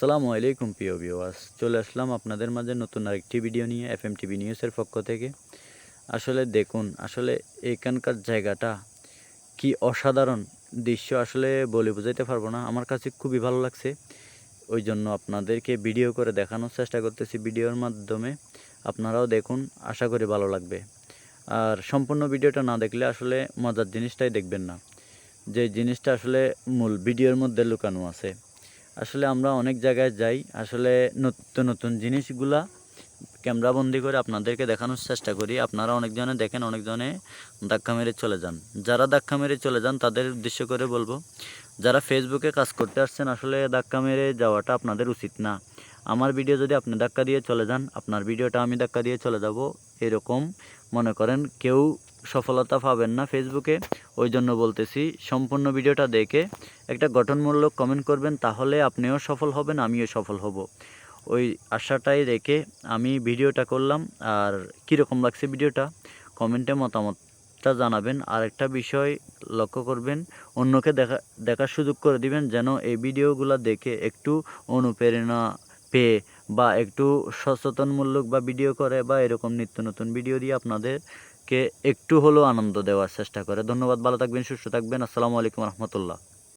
আসসালামু আলাইকুম প্রিয় ভিউয়ার্স, চলে আসলাম আপনাদের মাঝে নতুন আরেকটি ভিডিও নিয়ে এফএম টিভি নিউজের পক্ষ থেকে। আসলে দেখুন, আসলে এখানকার জায়গাটা কি অসাধারণ দৃশ্য, আসলে বলে বোঝাইতে পারবো না। আমার কাছে খুবই ভালো লাগছে, ওই জন্য আপনাদেরকে ভিডিও করে দেখানোর চেষ্টা করতেছি। ভিডিওর মাধ্যমে আপনারাও দেখুন, আশা করি ভালো লাগবে। আর সম্পূর্ণ ভিডিওটা না দেখলে আসলে মজার জিনিসটাই দেখবেন না, যে জিনিসটা আসলে মূল ভিডিওর মধ্যে লুকানো আছে। আসলে আমরা অনেক জায়গায় যাই, আসলে নতুন নতুন জিনিসগুলা ক্যামেরাবন্দি করে আপনাদেরকে দেখানোর চেষ্টা করি। আপনারা অনেকজনে দেখেন, অনেকজনে ধাক্কা মেরে চলে যান। যারা ধাক্কা মেরে চলে যান তাদের উদ্দেশ্য করে বলবো, যারা ফেসবুকে কাজ করতে আসছেন, আসলে ধাক্কা মেরে যাওয়াটা আপনাদের উচিত না। আমার ভিডিও যদি আপনি ধাক্কা দিয়ে চলে যান, আপনার ভিডিওটা আমি ধাক্কা দিয়ে চলে যাব, এরকম মনে করেন কেউ সফলতা পাবেন না ফেসবুকে। ওই জন্য বলতেছি, সম্পূর্ণ ভিডিওটা দেখে একটা গঠনমূলক কমেন্ট করবেন, তাহলে আপনিও সফল হবেন, আমিও সফল হব। ওই আশাটাই রেখে আমি ভিডিওটা করলাম। আর কীরকম লাগছে ভিডিওটা কমেন্টে মতামতটা জানাবেন। আর একটা বিষয় লক্ষ্য করবেন, অন্যকে দেখার সুযোগ করে দিবেন, যেন এই ভিডিওগুলো দেখে একটু অনুপ্রেরণা পেয়ে বা একটু সচেতনমূলক বা ভিডিও করে বা এরকম নিত্য নতুন ভিডিও দিয়ে আপনাদেরকে একটু হলেও আনন্দ দেওয়ার চেষ্টা করে। ধন্যবাদ, ভালো থাকবেন, সুস্থ থাকবেন। আসসালামু আলাইকুম রহমতুল্লাহ।